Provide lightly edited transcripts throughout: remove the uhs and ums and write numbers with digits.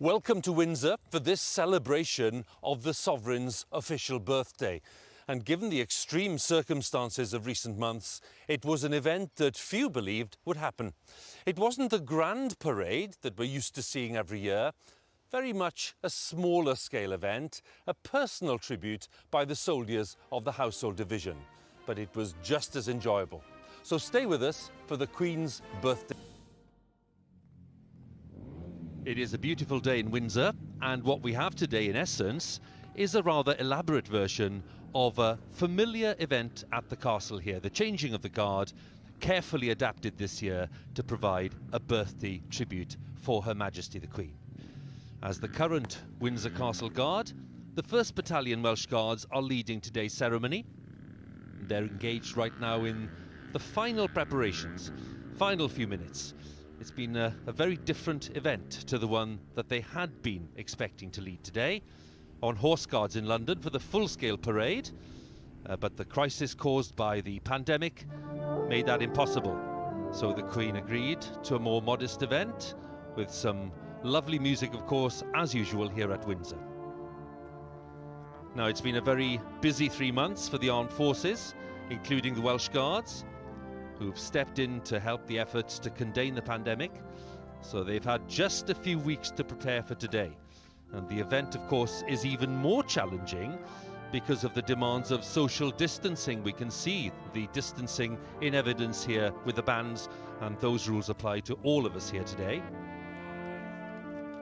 Welcome to Windsor for this celebration of the Sovereign's official birthday. And given the extreme circumstances of recent months, it was an event that few believed would happen. It wasn't the grand parade that we're used to seeing every year, very much a smaller scale event, a personal tribute by the soldiers of the Household Division. But it was just as enjoyable. So stay with us for the Queen's birthday. It is a beautiful day in Windsor, and what we have today in essence is a rather elaborate version of a familiar event at the castle here, the changing of the guard, carefully adapted this year to provide a birthday tribute for Her Majesty the Queen. As the current Windsor Castle Guard, the 1st Battalion Welsh Guards are leading today's ceremony. They're engaged right now in the final preparations, final few minutes. It's been a very different event to the one that they had been expecting to lead today, on Horse Guards in London for the full-scale parade, but the crisis caused by the pandemic made that impossible. So the Queen agreed to a more modest event with some lovely music, of course, as usual here at Windsor. Now, it's been a very busy 3 months for the armed forces, including the Welsh Guards, who've stepped in to help the efforts to contain the pandemic. So they've had just a few weeks to prepare for today. And the event, of course, is even more challenging because of the demands of social distancing. We can see the distancing in evidence here with the bands, and those rules apply to all of us here today.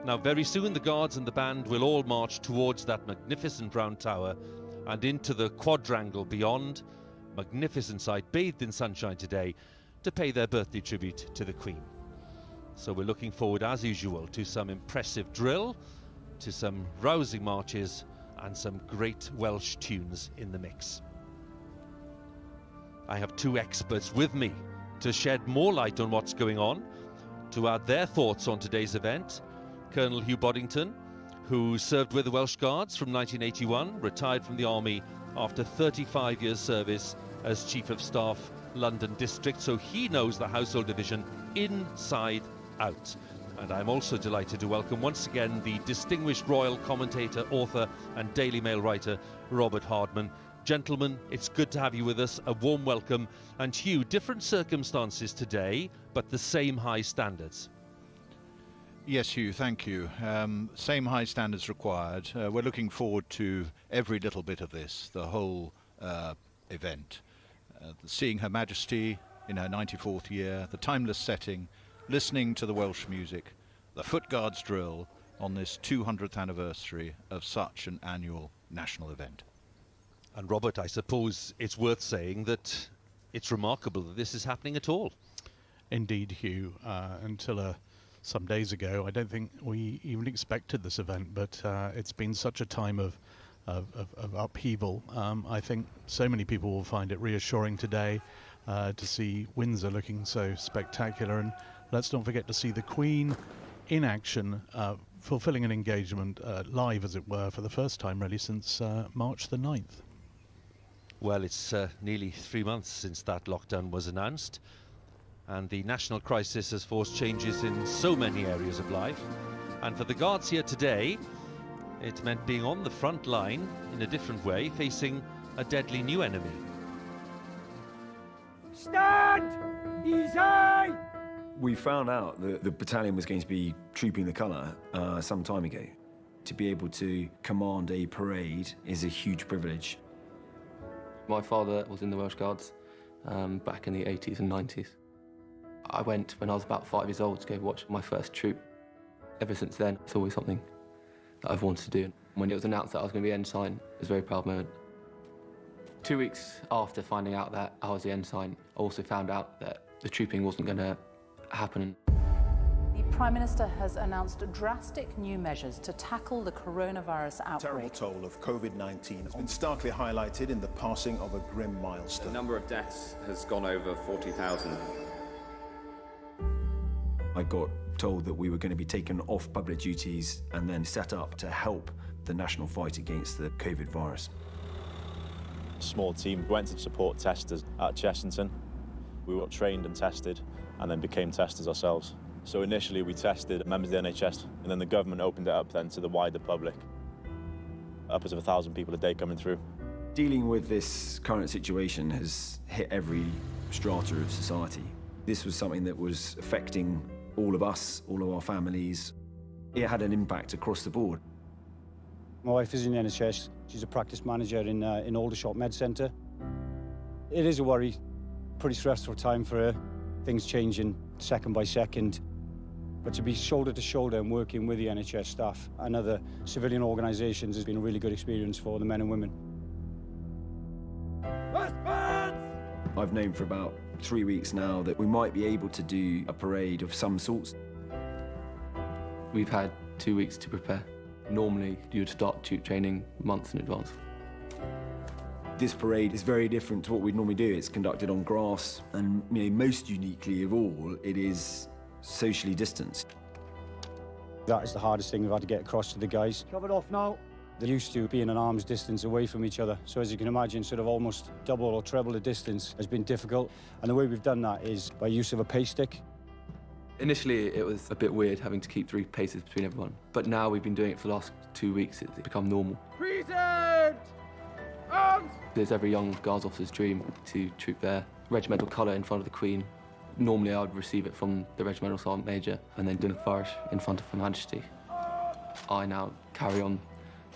Now, very soon the Guards and the band will all march towards that magnificent round tower and into the quadrangle beyond. Magnificent sight, bathed in sunshine today, to pay their birthday tribute to the Queen. So we're looking forward, as usual, to some impressive drill, to some rousing marches, and some great Welsh tunes in the mix. I have 2 experts with me to shed more light on what's going on, to add their thoughts on today's event. Colonel Hugh Boddington, who served with the Welsh Guards from 1981, retired from the Army after 35 years service as Chief of Staff, London District, so he knows the Household Division inside out. And I'm also delighted to welcome once again the distinguished royal commentator, author and Daily Mail writer, Robert Hardman. Gentlemen, it's good to have you with us. A warm welcome. And Hugh, different circumstances today, but the same high standards. Yes, Hugh, thank you. Same high standards required. We're looking forward to every little bit of this, the whole event. Seeing Her Majesty in her 94th year, the timeless setting, listening to the Welsh music, the Foot Guards drill on this 200th anniversary of such an annual national event. And Robert, I suppose it's worth saying that it's remarkable that this is happening at all. Indeed, Hugh. Until some days ago, I don't think we even expected this event, but it's been such a time of upheaval. I think so many people will find it reassuring today to see Windsor looking so spectacular, and let's not forget to see the Queen in action, fulfilling an engagement live, as it were, for the first time really since March the 9th. Well, it's nearly 3 months since that lockdown was announced. And the national crisis has forced changes in so many areas of life. And for the Guards here today, it meant being on the front line in a different way, facing a deadly new enemy. Stand! Easy! We found out that the battalion was going to be trooping the colour some time ago. To be able to command a parade is a huge privilege. My father was in the Welsh Guards back in the 80s and 90s. I went when I was about 5 years old to go watch my first troop. Ever since then, it's always something that I've wanted to do. When it was announced that I was going to be ensign, it was a very proud moment. 2 weeks after finding out that I was the ensign, I also found out that the trooping wasn't going to happen. The Prime Minister has announced drastic new measures to tackle the coronavirus outbreak. The terrible toll of COVID-19 has been starkly highlighted in the passing of a grim milestone. The number of deaths has gone over 40,000. I got told that we were going to be taken off public duties and then set up to help the national fight against the COVID virus. A small team went to support testers at Chessington. We were trained and tested and then became testers ourselves. So initially we tested members of the NHS, and then the government opened it up then to the wider public. Upwards of 1,000 people a day coming through. Dealing with this current situation has hit every strata of society. This was something that was affecting all of us, all of our families. It had an impact across the board. My wife is in the NHS. She's a practice manager in Aldershot Med Centre. It is a worry, pretty stressful time for her. Things changing second by second. But to be shoulder to shoulder and working with the NHS staff and other civilian organisations has been a really good experience for the men and women. I've known for about 3 weeks now that we might be able to do a parade of some sorts. We've had 2 weeks to prepare. Normally, you'd start troop training months in advance. This parade is very different to what we'd normally do. It's conducted on grass, and most uniquely of all, it is socially distanced. That is the hardest thing we've had to get across to the guys. Covered off now. They're used to being an arm's distance away from each other. So as you can imagine, sort of almost double or treble the distance has been difficult. And the way we've done that is by use of a pace stick. Initially, it was a bit weird having to keep 3 paces between everyone. But now we've been doing it for the last 2 weeks. It's become normal. Present! Arms! It's every young Guards officer's dream to troop their regimental colour in front of the Queen. Normally, I would receive it from the Regimental Sergeant Major and then do a flourish in front of Her Majesty. I now carry on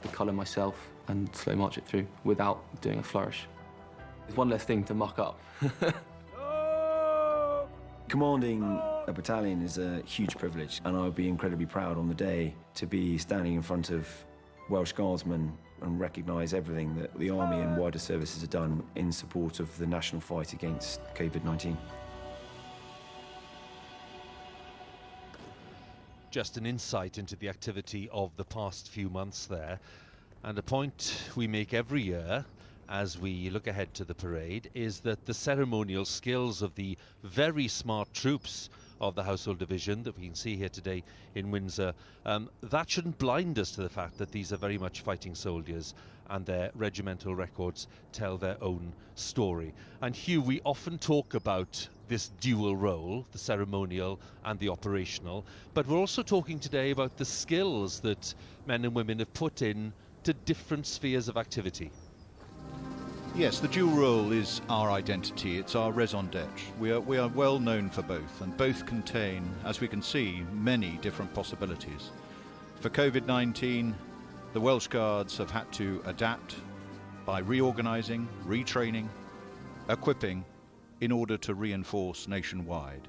the colour myself and slow march it through without doing a flourish. It's one less thing to muck up. Commanding a battalion is a huge privilege, and I would be incredibly proud on the day to be standing in front of Welsh Guardsmen and recognise everything that the Army and wider services have done in support of the national fight against COVID-19. Just an insight into the activity of the past few months there, and a point we make every year as we look ahead to the parade is that the ceremonial skills of the very smart troops of the Household Division that we can see here today in Windsor, that shouldn't blind us to the fact that these are very much fighting soldiers and their regimental records tell their own story. And Hugh, we often talk about this dual role, the ceremonial and the operational, but we're also talking today about the skills that men and women have put in to different spheres of activity. Yes, the dual role is our identity, it's our raison d'etre. We are well known for both, and both contain, as we can see, many different possibilities. For COVID-19, the Welsh Guards have had to adapt by reorganising, retraining, equipping, in order to reinforce nationwide.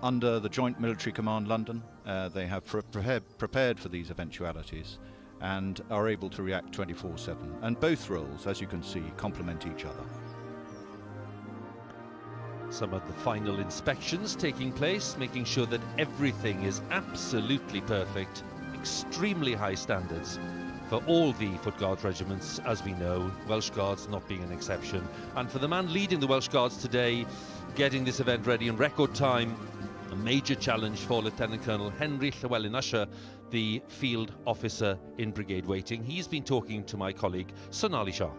Under the Joint Military Command London, they have prepared for these eventualities and are able to react 24/7. And both roles, as you can see, complement each other. Some of the final inspections taking place, making sure that everything is absolutely perfect, extremely high standards for all the Foot Guards regiments, as we know, Welsh Guards not being an exception. And for the man leading the Welsh Guards today, getting this event ready in record time, a major challenge for Lieutenant Colonel Henry Llewellyn Usher, the field officer in brigade waiting. He's been talking to my colleague Sonali Shah.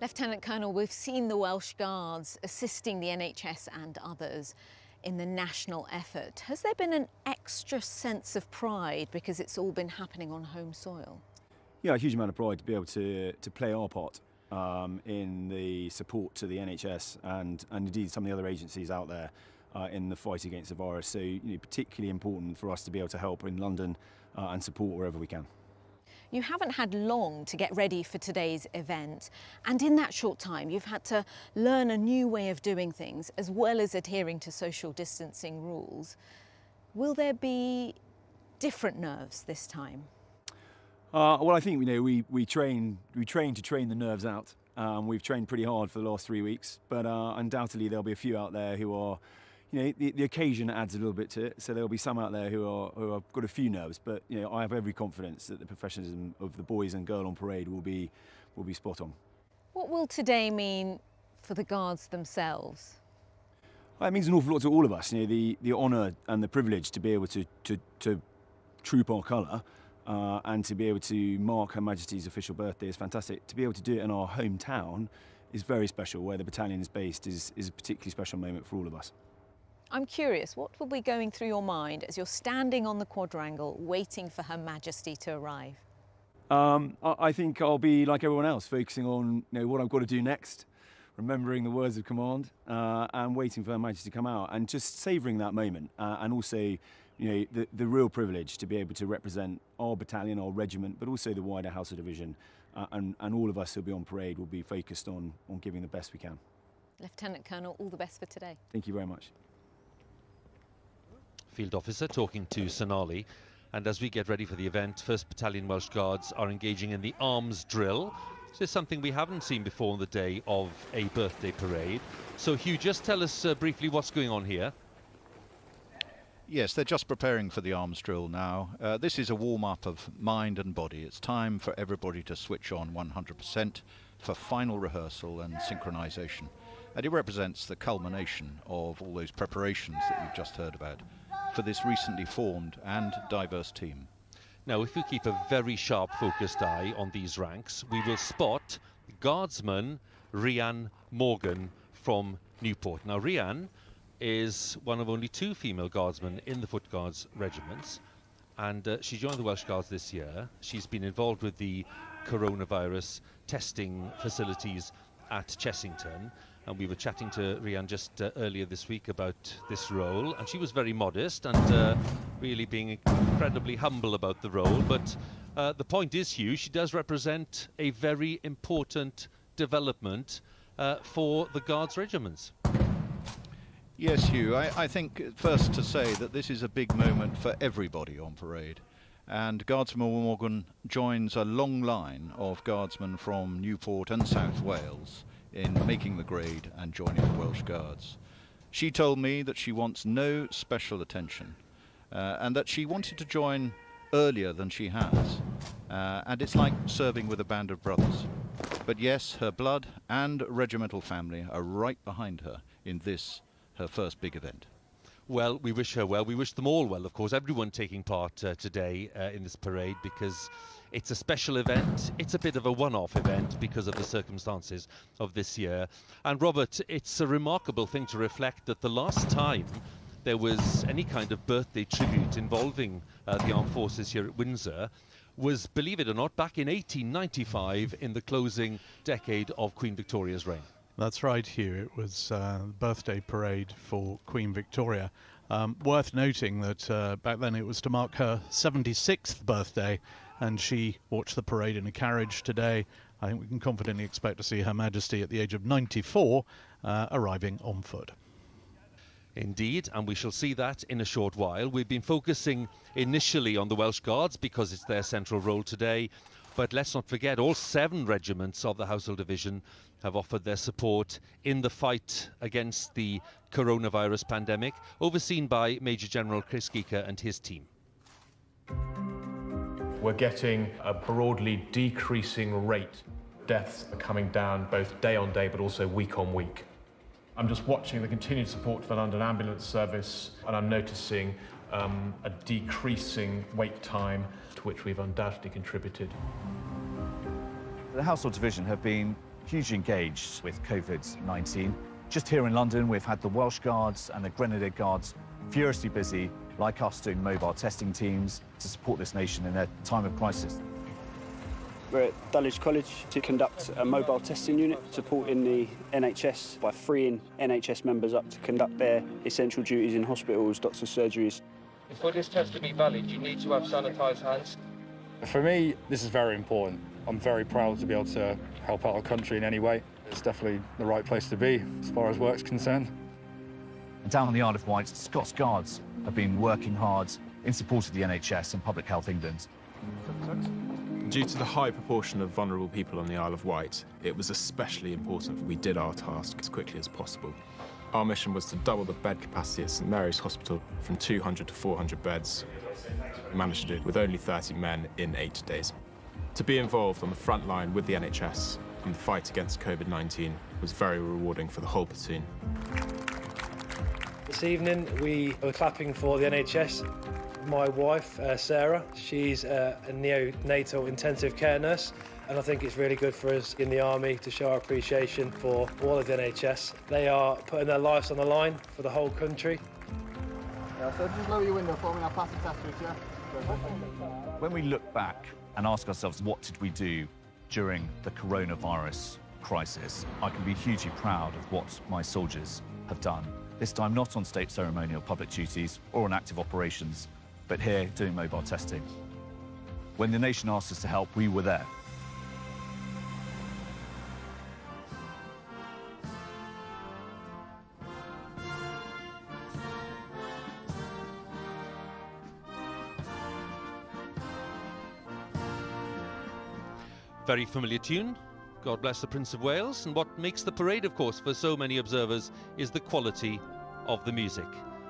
Lieutenant Colonel, we've seen the Welsh Guards assisting the NHS and others in the national effort. Has there been an extra sense of pride because it's all been happening on home soil? Yeah, a huge amount of pride to be able to play our part in the support to the NHS and indeed some of the other agencies out there in the fight against the virus. So, particularly important for us to be able to help in London and support wherever we can. You haven't had long to get ready for today's event, and in that short time you've had to learn a new way of doing things as well as adhering to social distancing rules. Will there be different nerves this time? Well, I think we train to train the nerves out. We've trained pretty hard for the last 3 weeks, but undoubtedly there'll be a few out there who are, the occasion adds a little bit to it. So there'll be some out there who have got a few nerves, but I have every confidence that the professionalism of the boys and girl on parade will be spot on. What will today mean for the Guards themselves? It means an awful lot to all of us. The honour and the privilege to be able to troop our colour. And to be able to mark Her Majesty's official birthday is fantastic. To be able to do it in our hometown is very special. Where the battalion is based is a particularly special moment for all of us. I'm curious, what will be going through your mind as you're standing on the quadrangle waiting for Her Majesty to arrive? I think I'll be like everyone else, focusing on what I've got to do next, remembering the words of command, and waiting for Her Majesty to come out, and just savouring that moment, and also the real privilege to be able to represent our battalion, our regiment, but also the wider Household Division, and all of us who'll be on parade will be focused on giving the best we can. Lieutenant Colonel, all the best for today. Thank you very much. Field officer talking to Sonali. And as we get ready for the event, 1st Battalion Welsh Guards are engaging in the arms drill. This is something we haven't seen before on the day of a birthday parade. So Hugh, just tell us briefly what's going on here. Yes, they're just preparing for the arms drill now. This is a warm-up of mind and body. It's time for everybody to switch on 100% for final rehearsal and synchronisation. And it represents the culmination of all those preparations that we've just heard about for this recently formed and diverse team. Now, if we keep a very sharp focused eye on these ranks, we will spot Guardsman Rhian Morgan from Newport. Now, Rhian is one of only 2 female guardsmen in the Foot Guards regiments, and she joined the Welsh Guards this year. She's been involved with the coronavirus testing facilities at Chessington, and we were chatting to Rhian just earlier this week about this role, and she was very modest and really being incredibly humble about the role. But the point is, Hugh, she does represent a very important development for the Guards regiments. Yes, Hugh, I think first to say that this is a big moment for everybody on parade. And Guardsman Morgan joins a long line of guardsmen from Newport and South Wales in making the grade and joining the Welsh Guards. She told me that she wants no special attention and that she wanted to join earlier than she has. And it's like serving with a band of brothers. But yes, her blood and regimental family are right behind her in this, her first big event. Well, we wish her well. We wish them all well, of course, everyone taking part today in this parade, because it's a special event. It's a bit of a one-off event because of the circumstances of this year. And Robert, it's a remarkable thing to reflect that the last time there was any kind of birthday tribute involving the armed forces here at Windsor was, believe it or not, back in 1895 in the closing decade of Queen Victoria's reign. That's right, Hugh. It was the birthday parade for Queen Victoria. Worth noting that back then it was to mark her 76th birthday, and she watched the parade in a carriage. Today, I think we can confidently expect to see Her Majesty at the age of 94 arriving on foot. Indeed, and we shall see that in a short while. We've been focusing initially on the Welsh Guards because it's their central role today. But let's not forget, all 7 regiments of the Household Division have offered their support in the fight against the coronavirus pandemic, overseen by Major General Chris Geeker and his team. We're getting a broadly decreasing rate. Deaths are coming down both day on day but also week on week. I'm just watching the continued support for the London Ambulance Service, and I'm noticing a decreasing wait time, to which we've undoubtedly contributed. The Household Division have been hugely engaged with COVID-19. Just here in London, we've had the Welsh Guards and the Grenadier Guards furiously busy, like us, doing mobile testing teams to support this nation in a time of crisis. We're at Dulwich College to conduct a mobile testing unit, supporting the NHS by freeing NHS members up to conduct their essential duties in hospitals, doctors' surgeries. For this test to be valid, you need to have sanitised hands. For me, this is very important. I'm very proud to be able to help out our country in any way. It's definitely the right place to be as far as work's concerned. Down on the Isle of Wight, Scots Guards have been working hard in support of the NHS and Public Health England. Due to the high proportion of vulnerable people on the Isle of Wight, it was especially important that we did our task as quickly as possible. Our mission was to double the bed capacity at St Mary's Hospital from 200 to 400 beds. We managed to do it with only 30 men in 8 days. To be involved on the front line with the NHS in the fight against COVID-19 was very rewarding for the whole platoon. This evening we were clapping for the NHS. My wife, Sarah, she's a neonatal intensive care nurse, and I think it's really good for us in the Army to show our appreciation for all of the NHS. They are putting their lives on the line for the whole country. Yeah, so just lower your window for me and I'll pass the test switch, yeah? When we look back and ask ourselves what did we do during the coronavirus crisis, I can be hugely proud of what my soldiers have done. This time not on state ceremonial public duties or on active operations, but here doing mobile testing. When the nation asked us to help, we were there. Very familiar tune, God Bless the Prince of Wales, and what makes the parade, of course, for so many observers is the quality of the music,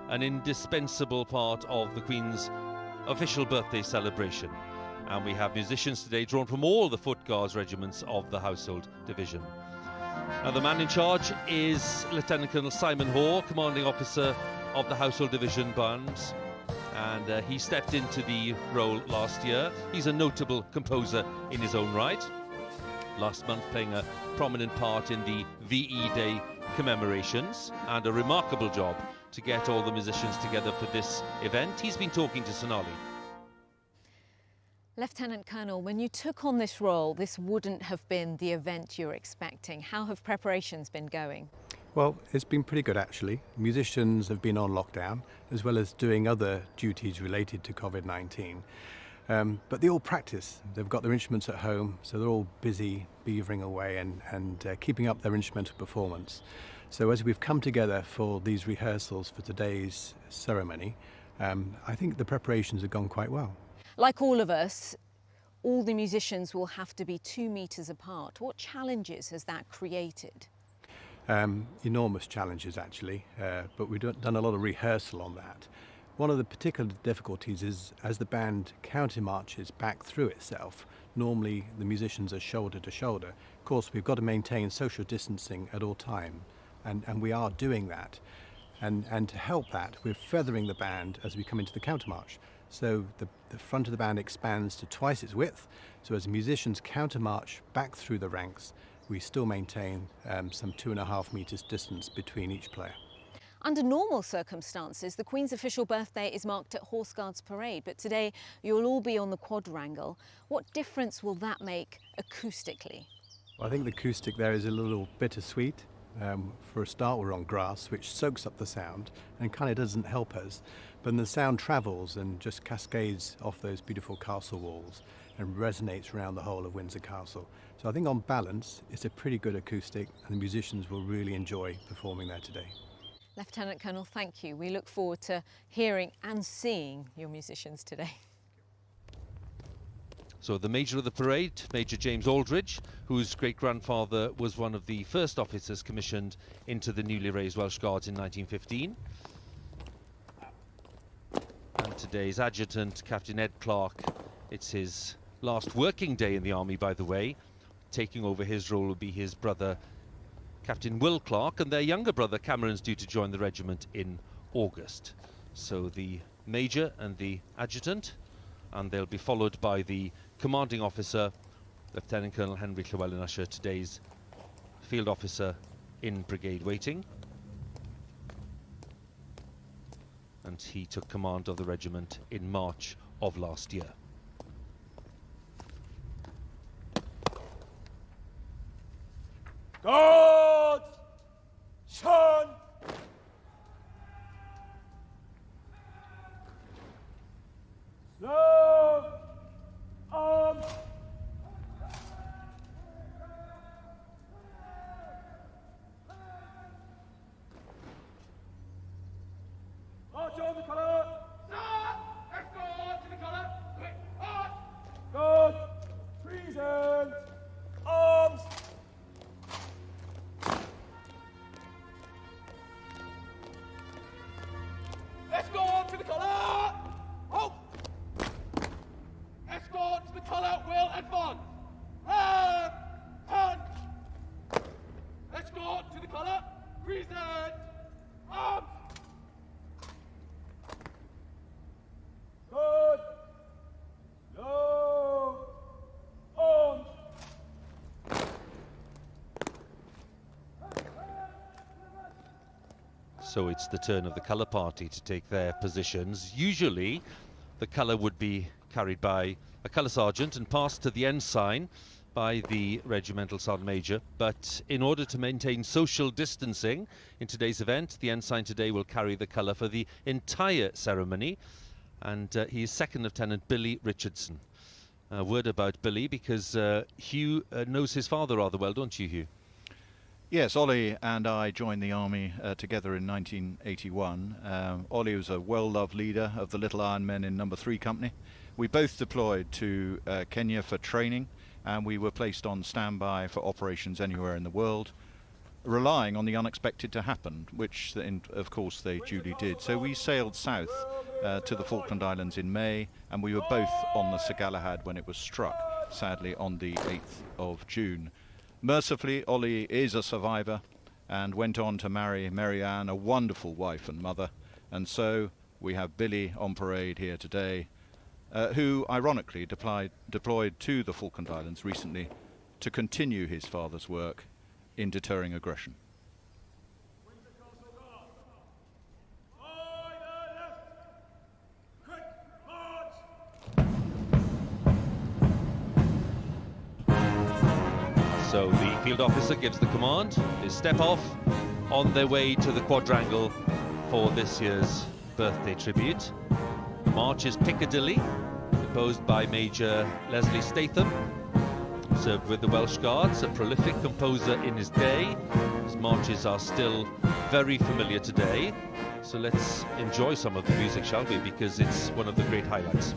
an indispensable part of the Queen's official birthday celebration. And we have musicians today drawn from all the Foot Guards regiments of the Household Division. Now, the man in charge is Lieutenant Colonel Simon Hoare, Commanding Officer of the Household Division Bands. And he stepped into the role last year. He's a notable composer in his own right. Last month playing a prominent part in the VE Day commemorations, and a remarkable job to get all the musicians together for this event. He's been talking to Sonali. Lieutenant Colonel, when you took on this role, this wouldn't have been the event you're expecting. How have preparations been going? Well, it's been pretty good actually. Musicians have been on lockdown as well as doing other duties related to COVID-19. But they all practice. They've got their instruments at home, so they're all busy beavering away and keeping up their instrumental performance. So as we've come together for these rehearsals for today's ceremony, I think the preparations have gone quite well. Like all of us, all the musicians will have to be 2 meters apart. What challenges has that created? Enormous challenges actually, but we've done a lot of rehearsal on that. One of the particular difficulties is as the band counter-marches back through itself, normally the musicians are shoulder to shoulder. Of course, we've got to maintain social distancing at all time, and we are doing that. And to help that, we're feathering the band as we come into the counter-march. So the front of the band expands to twice its width, so as musicians counter-march back through the ranks, we still maintain some 2.5 meters distance between each player. Under normal circumstances, the Queen's official birthday is marked at Horse Guards Parade, but today you'll all be on the quadrangle. What difference will that make acoustically? Well, I think the acoustic there is a little bittersweet. For a start, we're on grass, which soaks up the sound and kind of doesn't help us. But then the sound travels and just cascades off those beautiful castle walls and resonates around the whole of Windsor Castle. So I think on balance, it's a pretty good acoustic, and the musicians will really enjoy performing there today. Lieutenant Colonel, thank you. We look forward to hearing and seeing your musicians today. So the Major of the parade, Major James Aldridge, whose great-grandfather was one of the first officers commissioned into the newly raised Welsh Guards in 1915. And today's adjutant, Captain Ed Clark, it's his last working day in the army, by the way. Taking over his role will be his brother, Captain Will Clark, and their younger brother, Cameron's due to join the regiment in August. So the Major and the adjutant, and they'll be followed by the commanding officer, Lieutenant Colonel Henry Llewellyn Usher, today's field officer in brigade waiting. And he took command of the regiment in March of last year. God, Son, Love, Arms. March on the colour. Sir, let's go on to the colour. Quick, march. God, treason, arms. So it's the turn of the colour party to take their positions. Usually the colour would be carried by a colour sergeant and passed to the ensign by the regimental sergeant major, but in order to maintain social distancing in today's event, the ensign today will carry the colour for the entire ceremony, and he is Second Lieutenant Billy Richardson. A word about Billy, because Hugh knows his father rather well, don't you, Hugh? Yes, Ollie and I joined the army together in 1981. Ollie was a well-loved leader of the Little Iron Men in No. 3 Company. We both deployed to Kenya for training, and we were placed on standby for operations anywhere in the world, relying on the unexpected to happen, which of course they duly did. So we sailed south to the Falkland Islands in May, and we were both on the Sir Galahad when it was struck, sadly on the 8th of June. Mercifully, Ollie is a survivor and went on to marry Mary Ann, a wonderful wife and mother, and so we have Billy on parade here today, who ironically deployed to the Falkland Islands recently to continue his father's work in deterring aggression. So the field officer gives the command. They step off on their way to the quadrangle for this year's birthday tribute. The march is Piccadilly, composed by Major Leslie Statham. Served with the Welsh Guards, a prolific composer in his day. His marches are still very familiar today. So let's enjoy some of the music, shall we? Because it's one of the great highlights.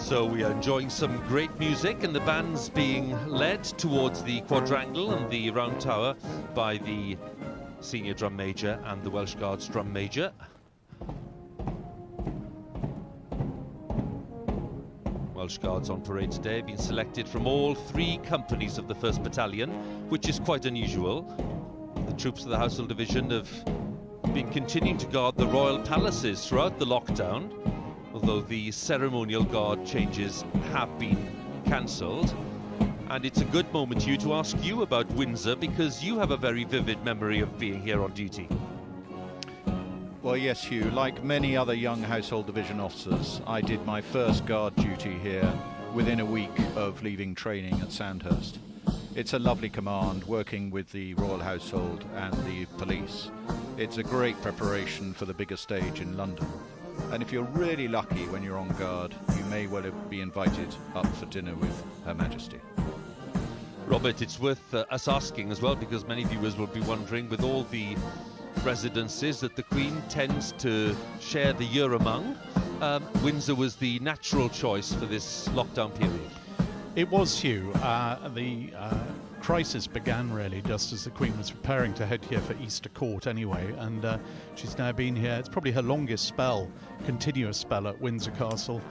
So we are enjoying some great music, and the band's being led towards the quadrangle and the round tower by the senior drum major and the Welsh Guards drum major. Welsh Guards on parade today have been selected from all 3 companies of the 1st Battalion, which is quite unusual. The troops of the Household Division have been continuing to guard the royal palaces throughout the lockdown, although the ceremonial guard changes have been cancelled. And it's a good moment, Hugh, to ask you about Windsor, because you have a very vivid memory of being here on duty. Well, yes, Hugh, like many other young Household Division officers, I did my first guard duty here within a week of leaving training at Sandhurst. It's a lovely command, working with the Royal Household and the police. It's a great preparation for the bigger stage in London. And if you're really lucky when you're on guard, you may well be invited up for dinner with Her Majesty. Robert, it's worth us asking as well, because many viewers will be wondering, with all the residences that the Queen tends to share the year among, Windsor was the natural choice for this lockdown period. It was, Hugh. The crisis began really just as the Queen was preparing to head here for Easter Court anyway, and she's now been here. It's probably her longest spell, continuous spell at Windsor Castle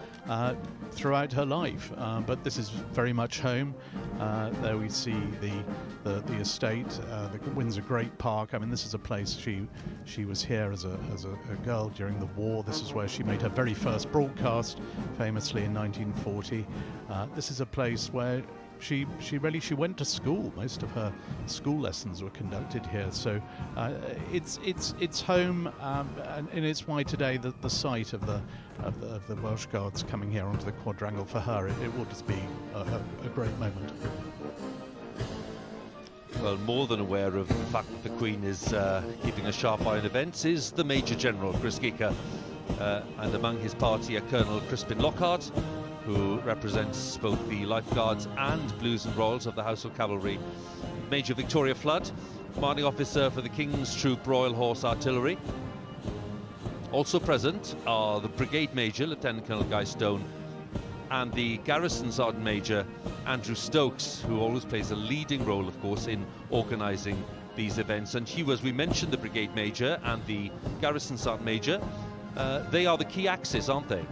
throughout her life, but this is very much home. There we see the estate, the Windsor Great Park. I mean, this is a place she was here as a girl during the war. This is where she made her very first broadcast, famously in 1940. This is a place where she went to school. Most of her school lessons were conducted here, so it's home, and it's why today the sight of the Welsh Guards coming here onto the quadrangle for her, it will just be a great moment. well, more than aware of the fact that the Queen is keeping a sharp eye on events is the Major General, Chris Geeker. And among his party are Colonel Crispin Lockhart, who represents both the Lifeguards and Blues and Royals of the Household Cavalry. Major Victoria Flood, commanding officer for the King's Troop Royal Horse Artillery. Also present are the Brigade Major, Lieutenant Colonel Guy Stone, and the Garrison Sergeant Major, Andrew Stokes, who always plays a leading role, of course, in organising these events. And Hugh, as we mentioned, the Brigade Major and the Garrison Sergeant Major, they are the key axis, aren't they?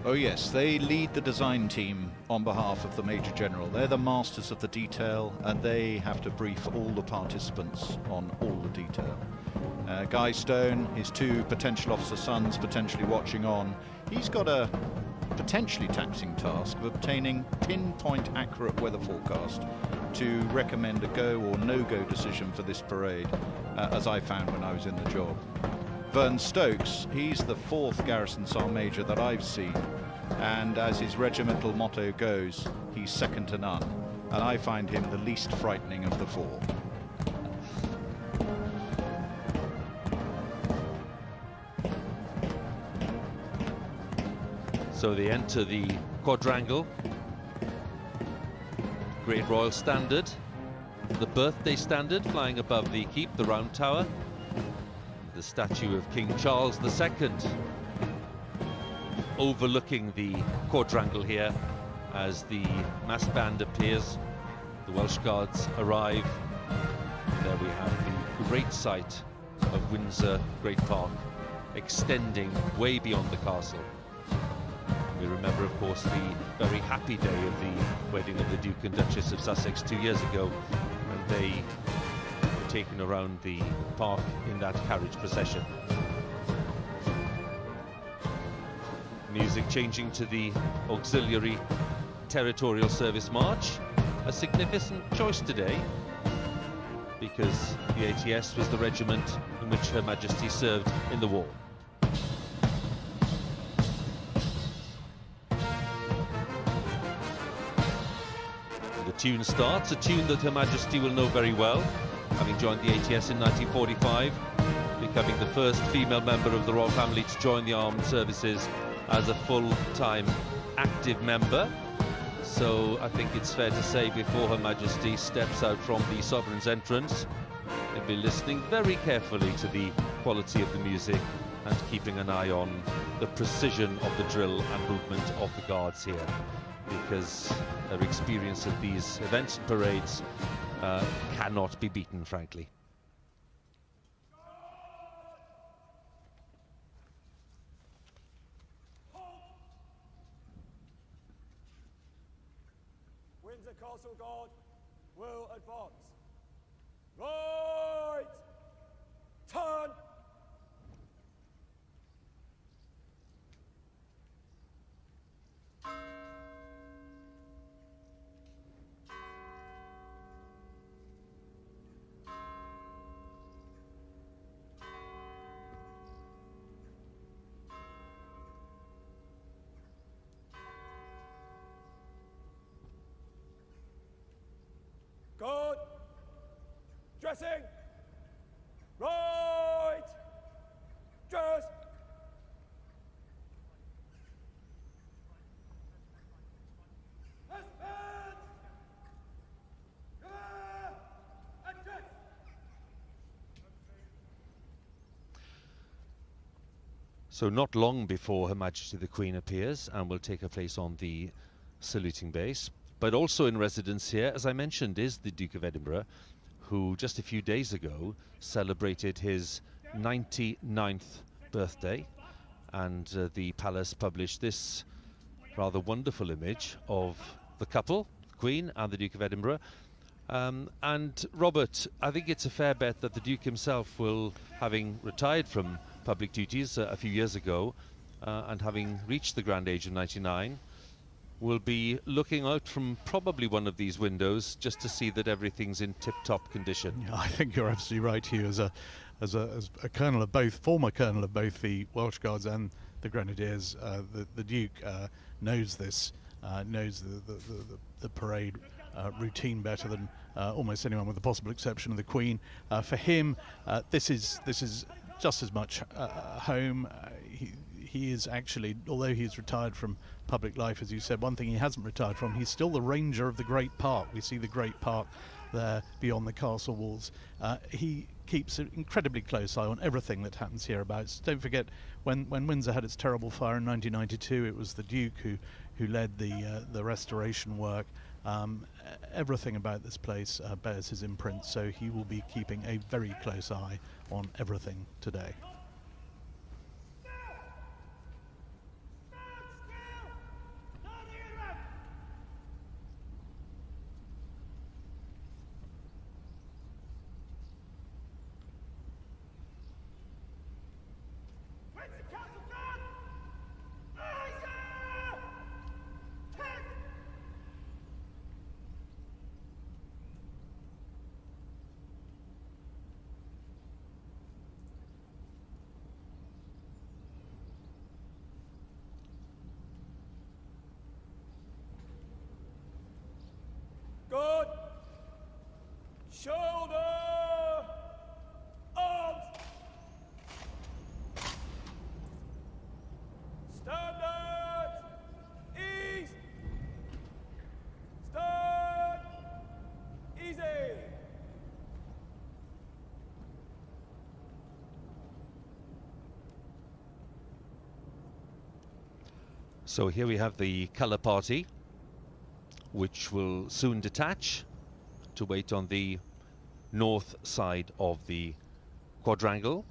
Oh yes, they lead the design team on behalf of the Major General. They're the masters of the detail, and they have to brief all the participants on all the detail. Guy Stone, his two potential officer sons potentially watching on, he's got a potentially taxing task of obtaining pinpoint accurate weather forecast to recommend a go or no-go decision for this parade, as I found when I was in the job. Vern Stokes, he's the 4th Garrison Sergeant Major that I've seen, and as his regimental motto goes, he's second to none, and I find him the least frightening of the 4. So they enter the quadrangle, Great Royal Standard, the Birthday Standard flying above the keep, the Round Tower, the statue of King Charles II overlooking the quadrangle here as the mass band appears. The Welsh Guards arrive. There we have the great sight of Windsor Great Park extending way beyond the castle. We remember, of course, the very happy day of the wedding of the Duke and Duchess of Sussex 2 years ago, when they were taken around the park in that carriage procession. Music changing to the Auxiliary Territorial Service March. A significant choice today, because the ATS was the regiment in which Her Majesty served in the war. Tune starts, a tune that Her Majesty will know very well, having joined the ATS in 1945, becoming the first female member of the royal family to join the armed services as a full-time active member. So I think it's fair to say, before Her Majesty steps out from the Sovereign's entrance, they'll be listening very carefully to the quality of the music and keeping an eye on the precision of the drill and movement of the guards here, because their experience at these events and parades cannot be beaten, frankly. Windsor Castle Guard will advance. Right! Turn! Good. Dressing. Right. Dress. So not long before Her Majesty the Queen appears and will take her place on the saluting base. But also in residence here, as I mentioned, is the Duke of Edinburgh, who just a few days ago celebrated his 99th birthday. And the palace published this rather wonderful image of the couple, the Queen and the Duke of Edinburgh. And Robert, I think it's a fair bet that the Duke himself will, having retired from public duties a few years ago, and having reached the grand age of 99, will be looking out from probably one of these windows just to see that everything's in tip-top condition. Yeah, I think you're absolutely right, Hugh. As a colonel of both, former colonel of both the Welsh Guards and the Grenadiers, the Duke knows this, knows the parade routine better than almost anyone, with the possible exception of the Queen. For him, this is just as much home. He is actually, although he's retired from public life, as you said, one thing he hasn't retired from, he's still the ranger of the Great Park. We see the Great Park there beyond the castle walls. He keeps an incredibly close eye on everything that happens hereabouts. Don't forget, when Windsor had its terrible fire in 1992, it was the Duke who led the restoration work. Everything about this place bears his imprint, so he will be keeping a very close eye on everything today. Good. Shoulder. Arms. Standard. Ease. Stand. Easy. So here we have the colour party, which will soon detach to wait on the north side of the quadrangle.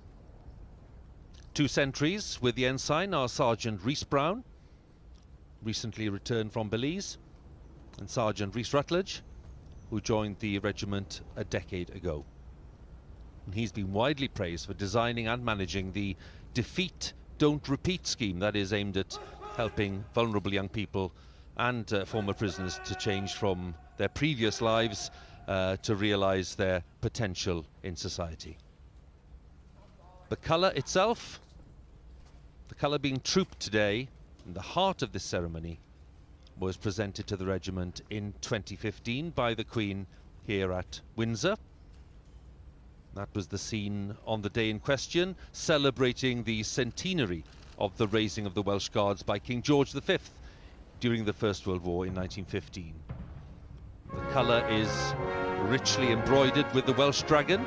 Two sentries with the ensign are Sergeant Rhys Brown, recently returned from Belize, and Sergeant Rhys Rutledge, who joined the regiment a decade ago. And he's been widely praised for designing and managing the Defeat Don't Repeat scheme that is aimed at helping vulnerable young people and former prisoners to change from their previous lives to realise their potential in society. The colour itself, the colour being trooped today in the heart of this ceremony, was presented to the regiment in 2015 by the Queen here at Windsor. That was the scene on the day in question, celebrating the centenary of the raising of the Welsh Guards by King George V during the First World War in 1915. The colour is richly embroidered with the Welsh dragon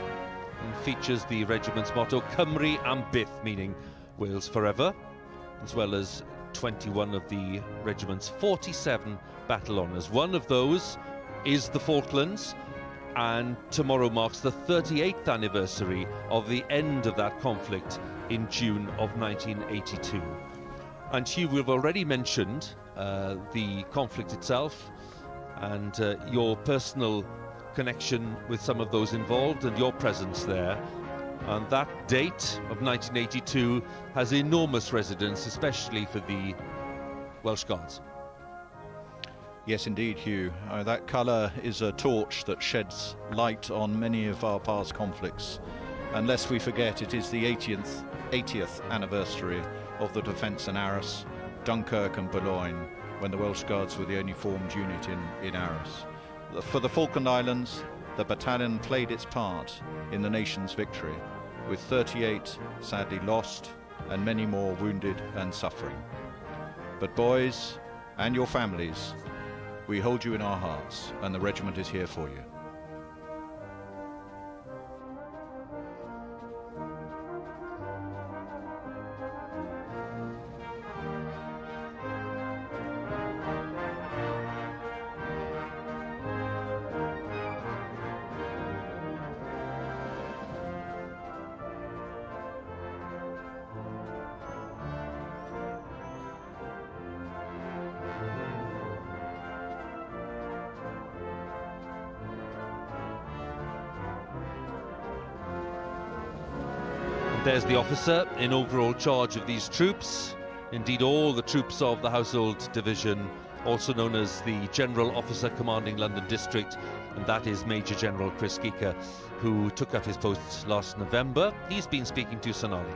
and features the regiment's motto, Cymru am byth, meaning Wales forever, as well as 21 of the regiment's 47 battle honours. One of those is the Falklands, and tomorrow marks the 38th anniversary of the end of that conflict in June of 1982. And Hugh, we've already mentioned the conflict itself and your personal connection with some of those involved and your presence there. And that date of 1982 has enormous resonance, especially for the Welsh Guards. Yes, indeed, Hugh. That colour is a torch that sheds light on many of our past conflicts. And lest we forget, it is the 80th anniversary of the defence in Arras, Dunkirk and Boulogne, when the Welsh Guards were the only formed unit in Arras. For the Falkland Islands, the battalion played its part in the nation's victory, with 38 sadly lost and many more wounded and suffering. But boys and your families, we hold you in our hearts, and the regiment is here for you. There's the officer in overall charge of these troops, indeed all the troops of the Household Division, also known as the General Officer Commanding London District, and that is Major General Chris Geeker, who took up his post last November. He's been speaking to Sonali.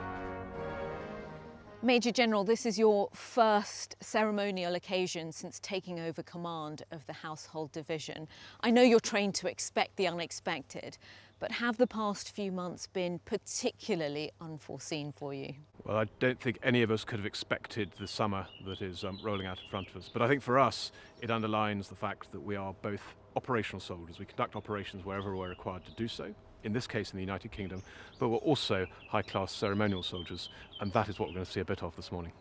Major General, this is your first ceremonial occasion since taking over command of the Household Division. I know you're trained to expect the unexpected, but have the past few months been particularly unforeseen for you? Well, I don't think any of us could have expected the summer that is rolling out in front of us. But I think for us, it underlines the fact that we are both operational soldiers. We conduct operations wherever we're required to do so, in this case in the United Kingdom, but we're also high-class ceremonial soldiers, and that is what we're going to see a bit of this morning.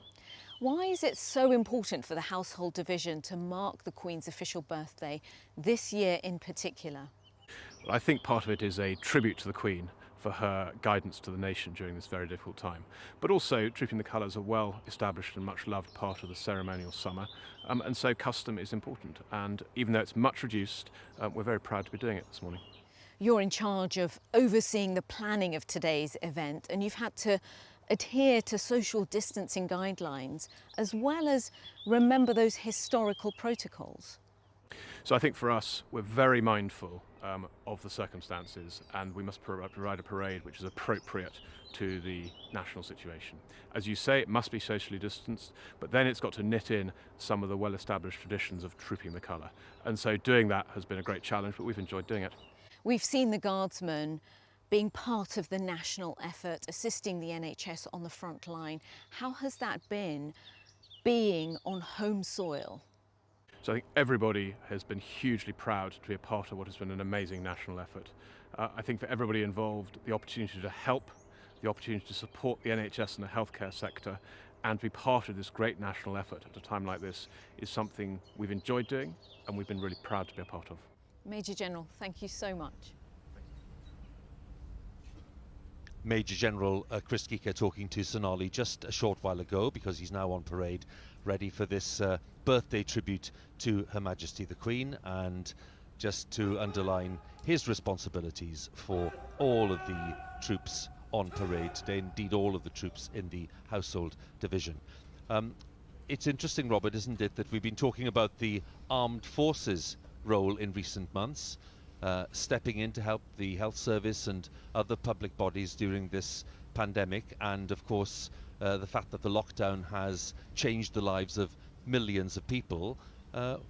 Why is it so important for the Household Division to mark the Queen's official birthday this year in particular? Well, I think part of it is a tribute to the Queen for her guidance to the nation during this very difficult time. But also, Trooping the Colours are well established and much loved part of the ceremonial summer, and so custom is important. And even though it's much reduced, we're very proud to be doing it this morning. You're in charge of overseeing the planning of today's event, and you've had to adhere to social distancing guidelines as well as remember those historical protocols. So I think for us, we're very mindful of the circumstances, and we must provide a parade which is appropriate to the national situation. As you say, it must be socially distanced, but then it's got to knit in some of the well-established traditions of trooping the colour. And so doing that has been a great challenge, but we've enjoyed doing it. We've seen the Guardsmen being part of the national effort, assisting the NHS on the front line. How has that been, being on home soil? So I think everybody has been hugely proud to be a part of what has been an amazing national effort. I think for everybody involved, the opportunity to help, the opportunity to support the NHS and the healthcare sector, and to be part of this great national effort at a time like this is something we've enjoyed doing and we've been really proud to be a part of. Major General, thank you so much. Major General Chris Kika talking to Sonali just a short while ago, because he's now on parade, ready for this birthday tribute to Her Majesty the Queen, and just to underline his responsibilities for all of the troops on parade today, indeed all of the troops in the Household Division. It's interesting, Robert, isn't it, that we've been talking about the armed forces role in recent months, stepping in to help the health service and other public bodies during this pandemic, and of course the fact that the lockdown has changed the lives of millions of people.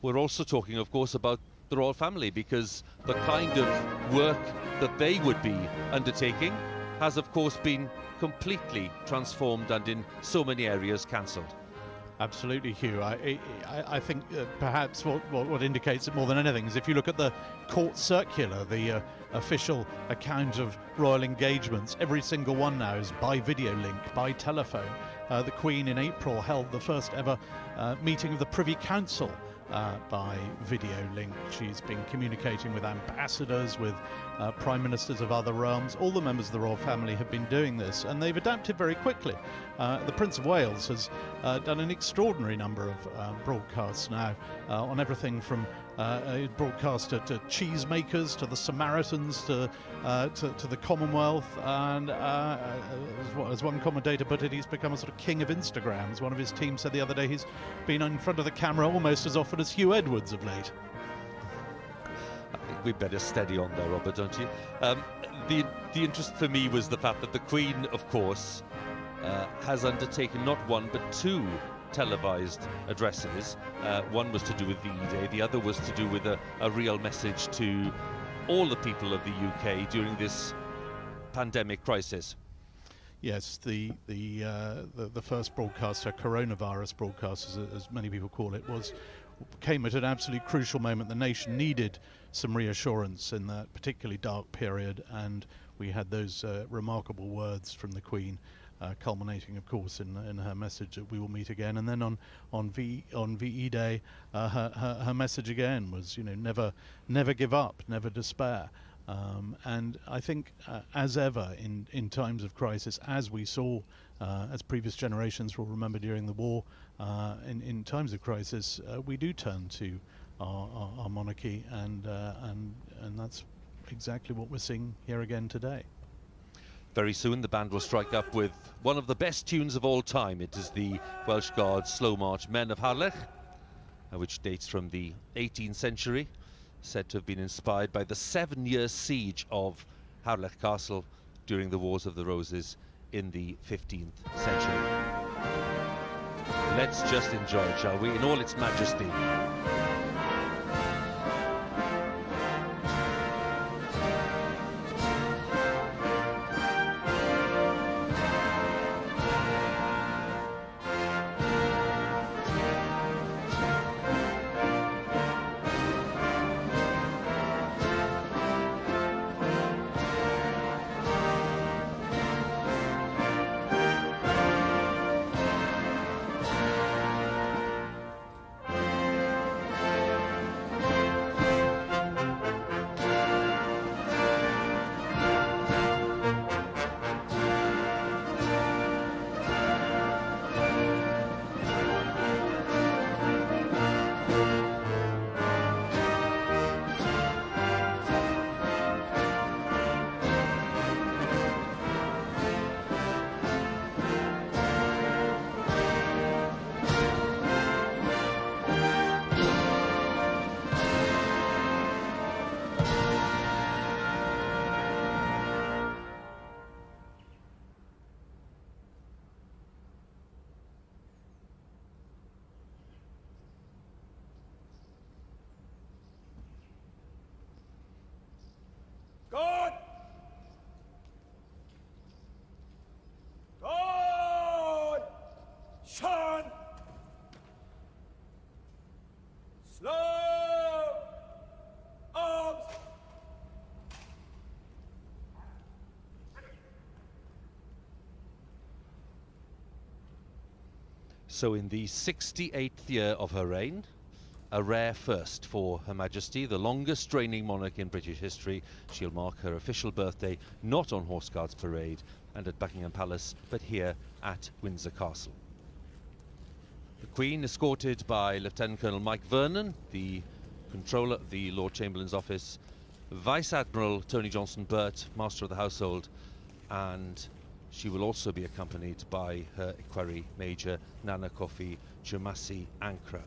We're also talking, of course, about the royal family, because the kind of work that they would be undertaking has of course been completely transformed and in so many areas cancelled. Absolutely, Hugh. I think perhaps what indicates it more than anything is if you look at the court circular, the official account of royal engagements, every single one now is by video link, by telephone. The Queen in April held the first ever meeting of the Privy Council by video link. She's been communicating with ambassadors, with prime ministers of other realms. All the members of the royal family have been doing this, and they've adapted very quickly. The Prince of Wales has done an extraordinary number of broadcasts now on everything from broadcaster to cheesemakers, to the Samaritans, to the Commonwealth, and as one commentator put it, he's become a sort of king of Instagram. As one of his team said the other day, he's been in front of the camera almost as often as Hugh Edwards of late. I think we'd better steady on there, Robert, don't you? The interest for me was the fact that the Queen, of course, has undertaken not one but two televised addresses. One was to do with VE Day, the other was to do with a real message to all the people of the UK during this pandemic crisis. Yes, the first broadcast, her coronavirus broadcast, as many people call it, came at an absolutely crucial moment. The nation needed some reassurance in that particularly dark period, and we had those remarkable words from the Queen, culminating, of course, in her message that we will meet again. And then on VE Day, her message again was, never give up, never despair. And I think, as ever in times of crisis, as we saw, as previous generations will remember during the war, in times of crisis, we do turn to our monarchy, and that's exactly what we're seeing here again today. Very soon the band will strike up with one of the best tunes of all time. It is the Welsh Guards' slow march Men of Harlech, which dates from the 18th century, said to have been inspired by the 7-year siege of Harlech Castle during the Wars of the Roses in the 15th century. Let's just enjoy it, shall we, in all its majesty. God! God! Shun! Slow! Arms! So in the 68th year of her reign, a rare first for Her Majesty, the longest reigning monarch in British history. She'll mark her official birthday not on Horse Guards Parade and at Buckingham Palace, but here at Windsor Castle. The Queen, escorted by Lieutenant Colonel Mike Vernon, the Controller of the Lord Chamberlain's office, Vice Admiral Tony Johnson-Burt, Master of the Household, and she will also be accompanied by her equerry Major Nana Kofi Chumasi Ankra.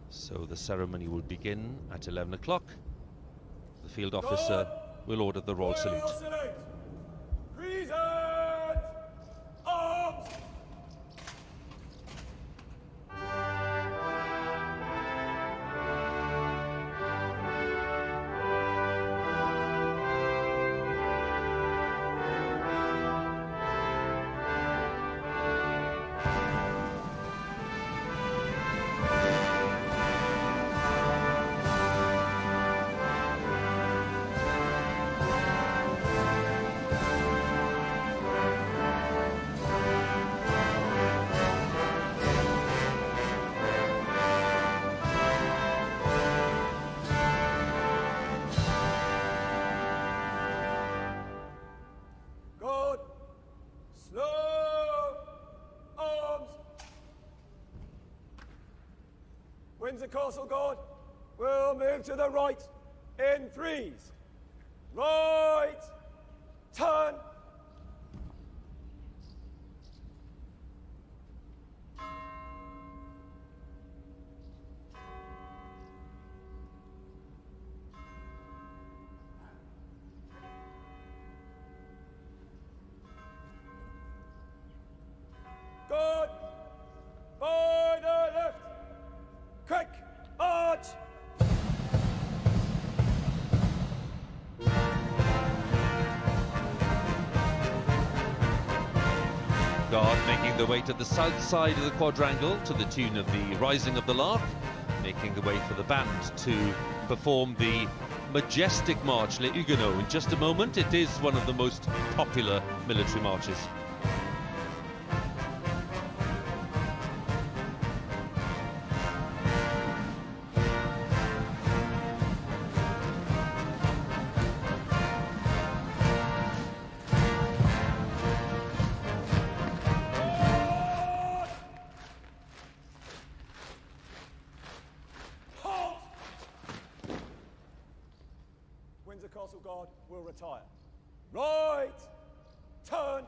So the ceremony will begin at 11 o'clock. The field officer will order the royal salute. Present! Arms! God! Slow! Arms! Windsor Castle Guard will move to the right in threes. Right! Turn! Good. By the left. Quick. Arch. Guard making the way to the south side of the quadrangle to the tune of the Rising of the Lark, making the way for the band to perform the majestic march Les Huguenots. In just a moment, it is one of the most popular military marches. Windsor Castle Guard will retire. Right! Turn!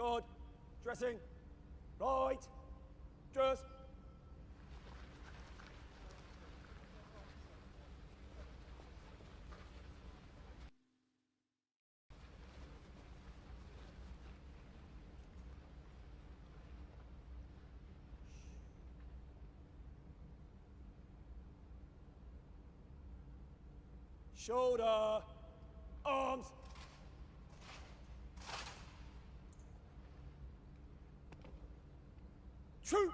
Guard. Dressing. Right. Dress. Shoulder. Arms. Shoot.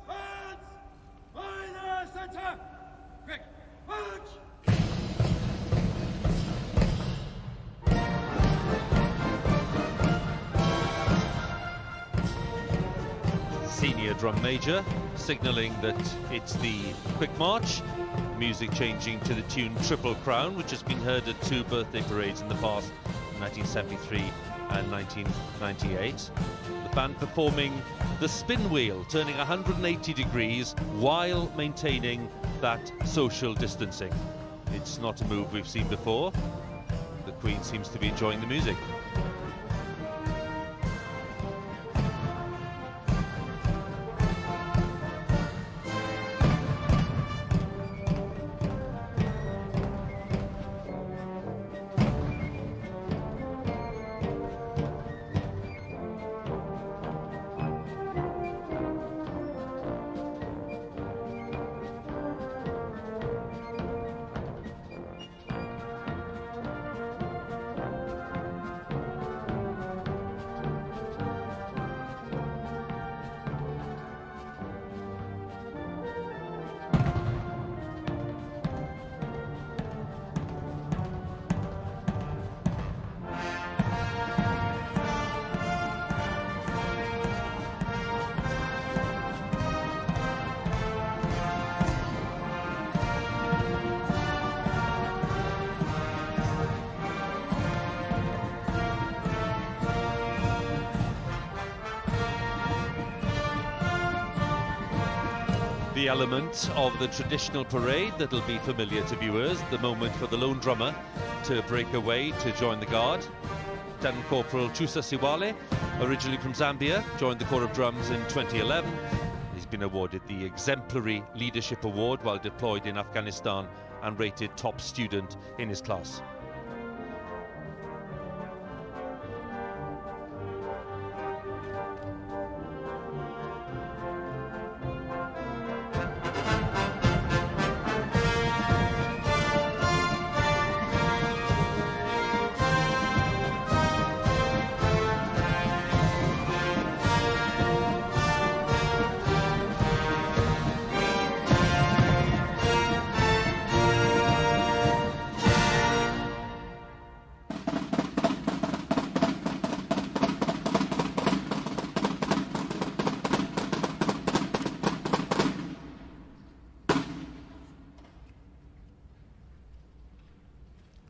Hands. Minor center. Quick. Punch. Senior drum major signalling that it's the quick march, music changing to the tune Triple Crown, which has been heard at 2 birthday parades in the past, 1973 and 1998. The band performing the spin wheel, turning 180 degrees while maintaining that social distancing. It's not a move we've seen before. The Queen seems to be enjoying the music. The element of the traditional parade that'll be familiar to viewers, the moment for the lone drummer to break away to join the guard. Lieutenant Corporal Chusa Siwale, originally from Zambia, joined the Corps of Drums in 2011. He's been awarded the Exemplary Leadership Award while deployed in Afghanistan and rated top student in his class.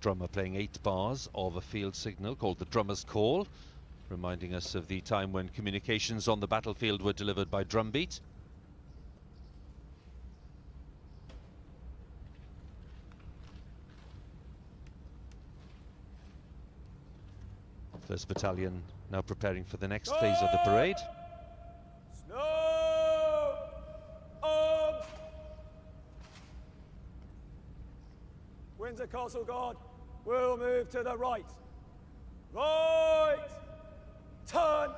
Drummer playing 8 bars of a field signal called the drummer's call, reminding us of the time when communications on the battlefield were delivered by drumbeat. First Battalion now preparing for the next phase of the parade. Snow. Arms. Windsor Castle Guard will move to the right. Right. Turn.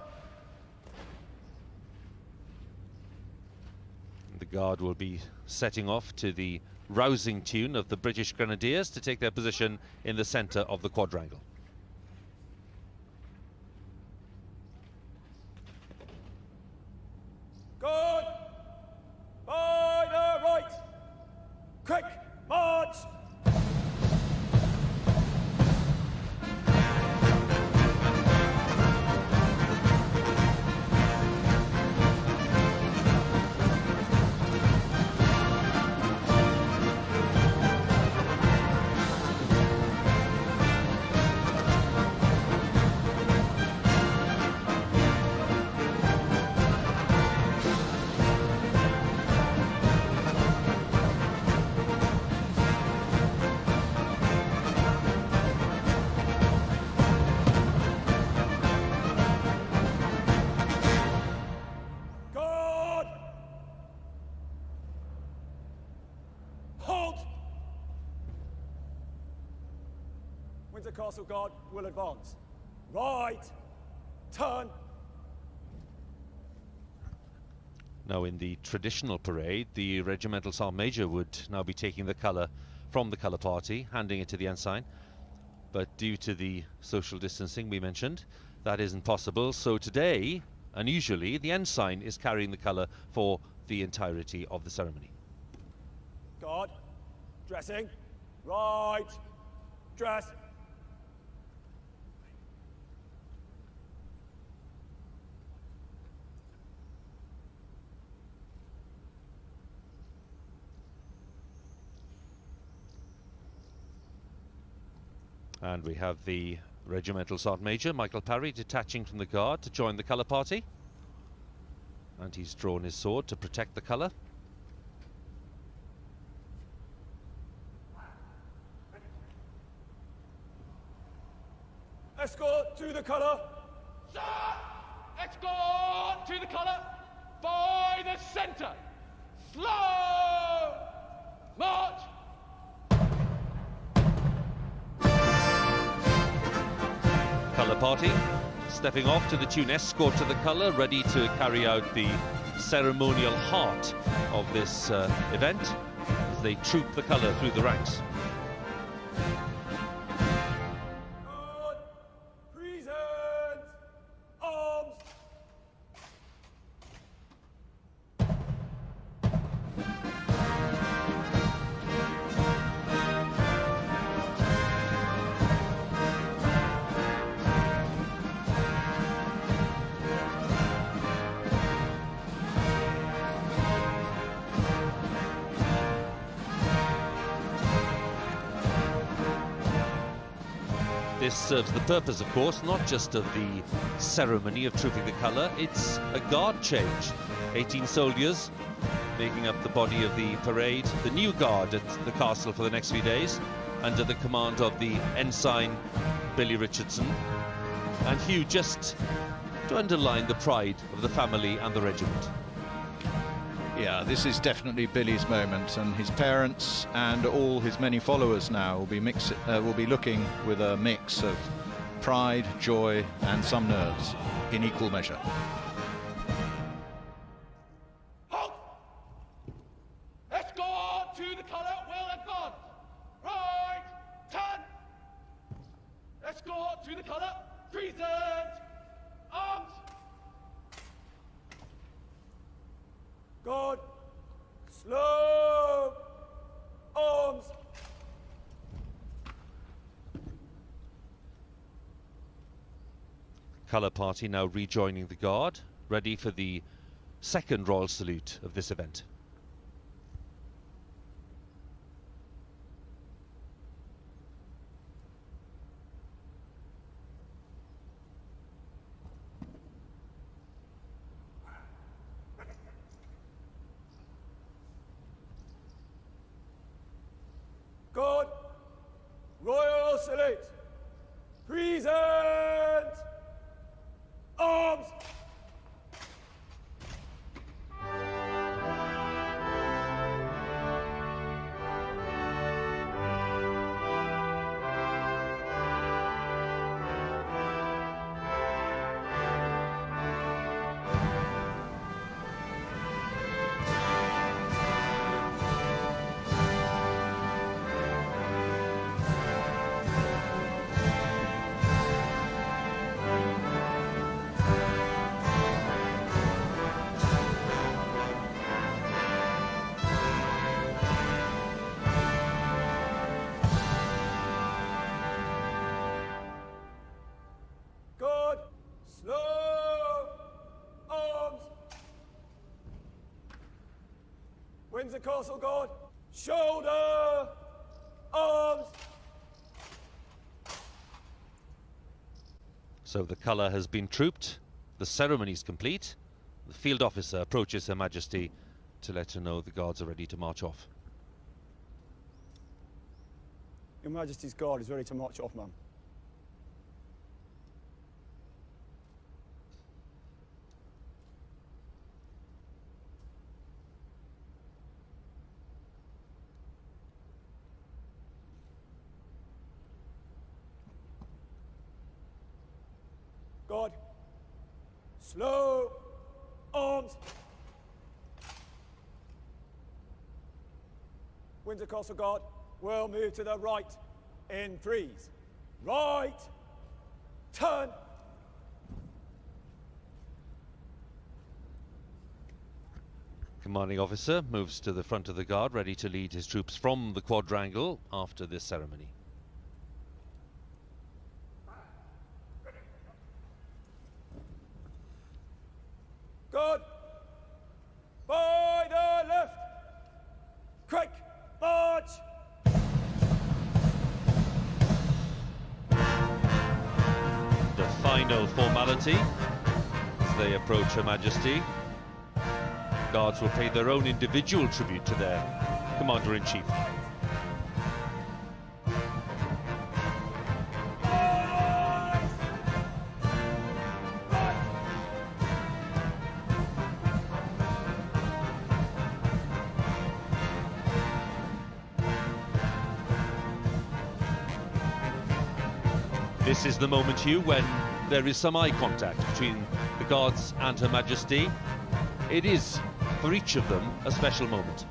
The guard will be setting off to the rousing tune of the British Grenadiers to take their position in the centre of the quadrangle. Guard. By the right. Quick march. Windsor Castle Guard will advance. Right, turn. Now, in the traditional parade, the regimental sergeant major would now be taking the colour from the colour party, handing it to the ensign. But due to the social distancing we mentioned, that isn't possible. So today, unusually, the ensign is carrying the colour for the entirety of the ceremony. Guard, dressing. Right, dress. And we have the regimental sergeant major, Michael Parry, detaching from the guard to join the colour party. And he's drawn his sword to protect the colour. Escort to the colour. Sir! Escort to the colour by the centre. Slow march. Colour party stepping off to the tune Escort to the Colour, ready to carry out the ceremonial heart of this event as they troop the colour through the ranks. Present arms. This serves the purpose, of course, not just of the ceremony of trooping the colour, it's a guard change. 18 soldiers making up the body of the parade, the new guard at the castle for the next few days, under the command of the ensign Billy Richardson. And Hugh, just to underline the pride of the family and the regiment. Yeah, this is definitely Billy's moment, and his parents and all his many followers now will be looking with a mix of pride, joy, and some nerves in equal measure. Halt! Escort to the colour will advance. Right, turn. Escort to the colour. Present arms. Guard, slow arms. Colour party now rejoining the guard, ready for the second royal salute of this event. Guard, royal salute. Present arms. Guard, slow arms. Windsor Castle Guard, shoulder arms. So the colour has been trooped, the ceremony is complete. The field officer approaches Her Majesty to let her know the guards are ready to march off. Your Majesty's Guard is ready to march off, ma'am. Guard. Slow. Arms. Windsor Castle Guard will move to the right in threes. Right. Turn. Commanding officer moves to the front of the guard, ready to lead his troops from the quadrangle after this ceremony. Guard. By the left. Quick. March. The final formality as they approach Her Majesty. Guards will pay their own individual tribute to their Commander-in-Chief. This is the moment, Hugh, when there is some eye contact between the Guards and Her Majesty. It is, for each of them, a special moment.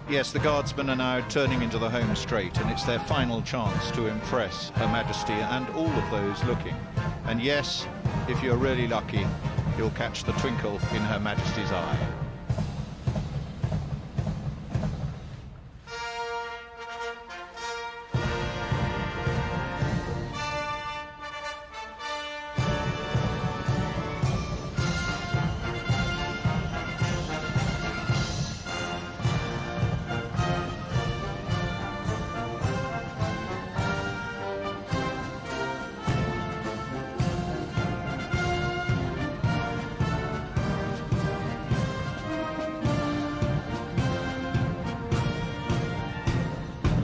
Yes, the Guardsmen are now turning into the home straight, and it's their final chance to impress Her Majesty and all of those looking. And yes, if you're really lucky, you'll catch the twinkle in Her Majesty's eye.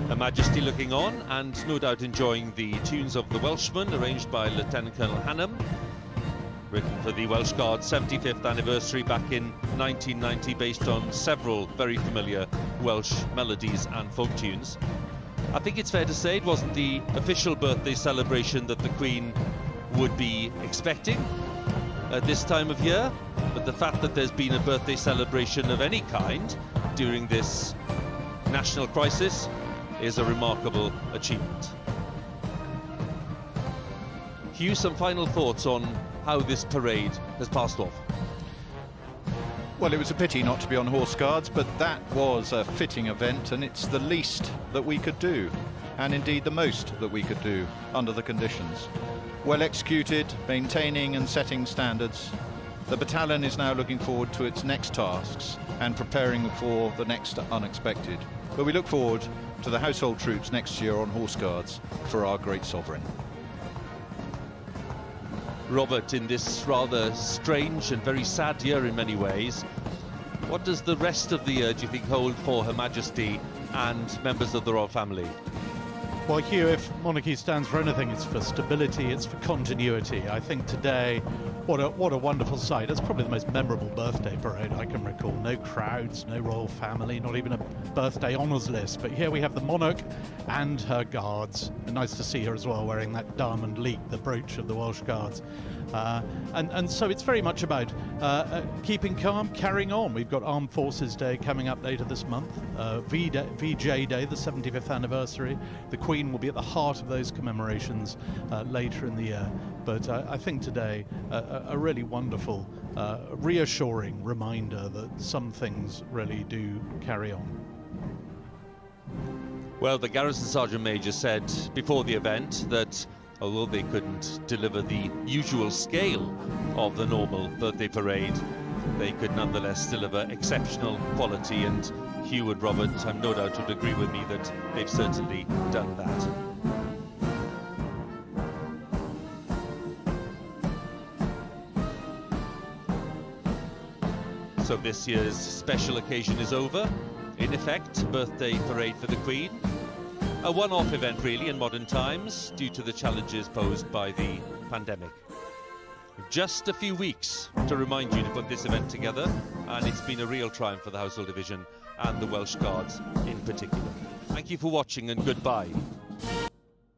Her Majesty looking on and no doubt enjoying the tunes of the Welshman, arranged by Lieutenant Colonel Hannam, written for the Welsh Guard's 75th anniversary back in 1990, based on several very familiar Welsh melodies and folk tunes. I think it's fair to say it wasn't the official birthday celebration that the Queen would be expecting at this time of year, but the fact that there's been a birthday celebration of any kind during this national crisis is a remarkable achievement. Hugh, some final thoughts on how this parade has passed off? Well, it was a pity not to be on Horse Guards, but that was a fitting event, and it's the least that we could do, and indeed the most that we could do under the conditions. Well executed, maintaining and setting standards. The battalion is now looking forward to its next tasks and preparing for the next unexpected. But we look forward to the household troops next year on Horse Guards for our great sovereign. Robert, in this rather strange and very sad year in many ways, what does the rest of the year, do you think, hold for Her Majesty and members of the royal family? Well, Hugh, if monarchy stands for anything, it's for stability, it's for continuity. I think today, what a wonderful sight. It's probably the most memorable birthday parade I can recall. No crowds, no royal family, not even a birthday honours list. But here we have the monarch and her guards. And nice to see her as well, wearing that diamond leek, the brooch of the Welsh Guards. And so it's very much about keeping calm, carrying on. We've got Armed Forces Day coming up later this month, VJ Day, the 75th anniversary. The Queen will be at the heart of those commemorations later in the year. But I think today a really wonderful, reassuring reminder that some things really do carry on. Well, the Garrison Sergeant Major said before the event that although they couldn't deliver the usual scale of the normal birthday parade, they could nonetheless deliver exceptional quality, and Hugh and Robert, I'm no doubt, would agree with me that they've certainly done that. So this year's special occasion is over. In effect, birthday parade for the Queen. A one-off event really in modern times due to the challenges posed by the pandemic. Just a few weeks to remind you to put this event together, and it's been a real triumph for the Household Division and the Welsh Guards in particular. Thank you for watching and goodbye.